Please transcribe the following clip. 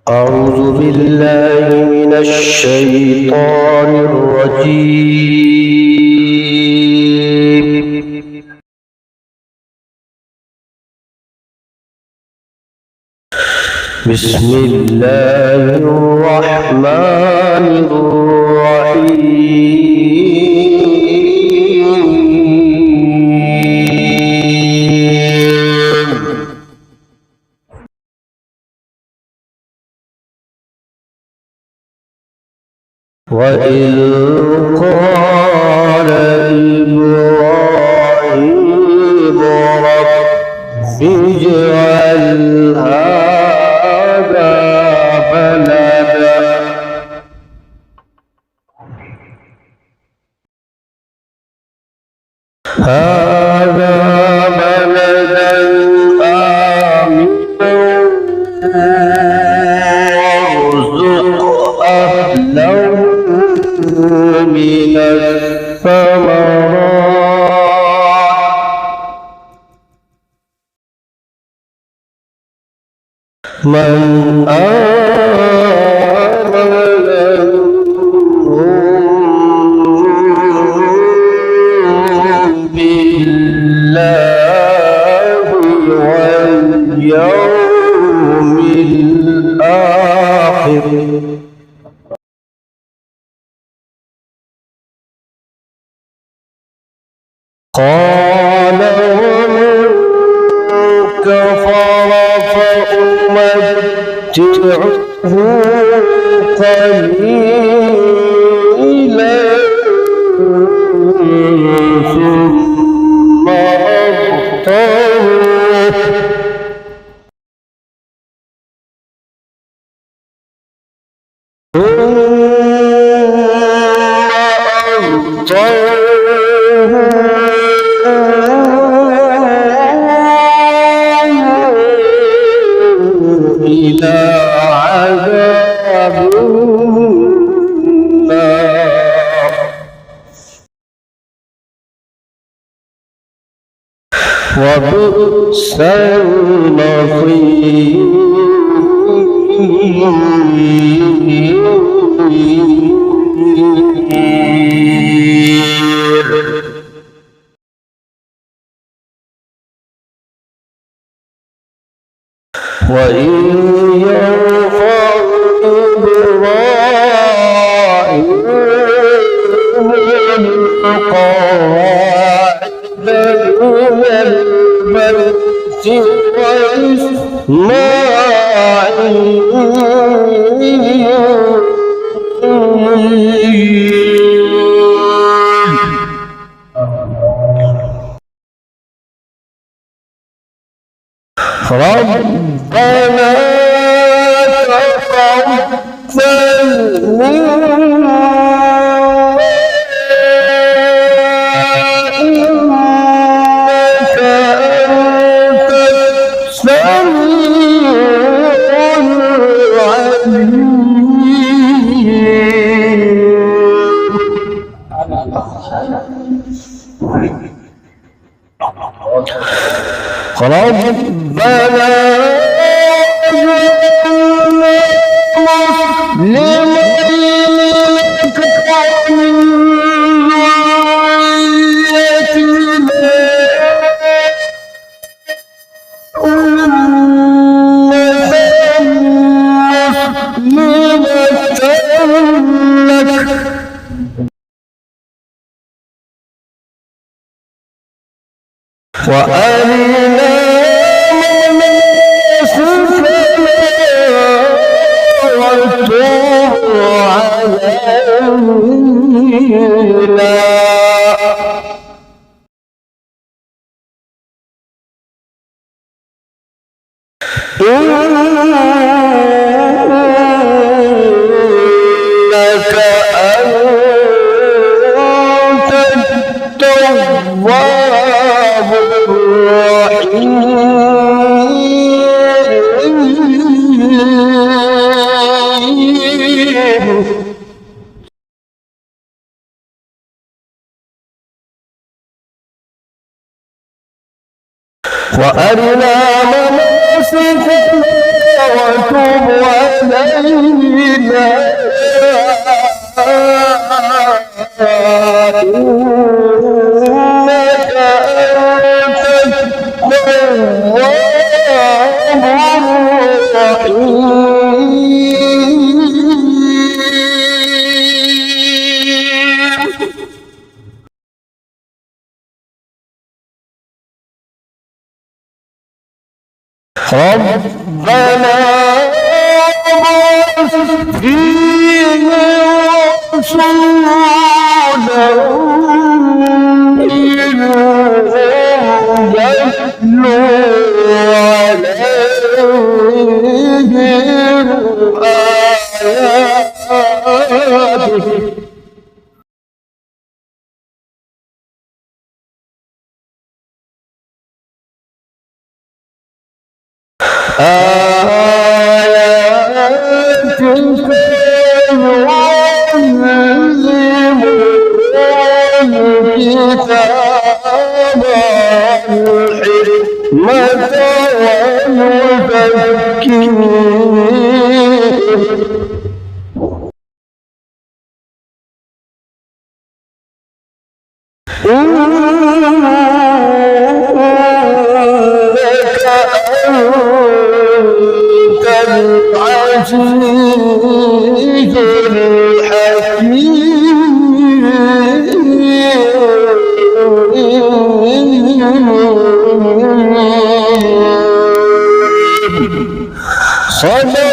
أعوذ بالله من الشيطان الرجيم. بسم الله الرحمن الرحيم. وإذ قال إبراهيم رب اجعل هذا بلدا آمنا وارزق أهله من الثمرات من آمن بالله واليوم الآخر قال ومن كفر فأمتعه قليلا ثم أضطره إلى عذاب النار وبئس المصير. وإن يرفع إبراهيم القواعد من البيت ربنا تقبل منا إنك أنت السميع العليم. ربنا مسلمين لك ومن ذريتنا أمة مسلمة لك وأرنا مناسكنا وتب علينا إنك أنت التواب الرحيم. وأرنا مناسكنا وتب علينا ربنا وابعث فيهم رسولا منهم يتلو عليهم آياته آياتك يعلمهم الكتاب والحكمة إنك أنت العزيز الحكيم. صدق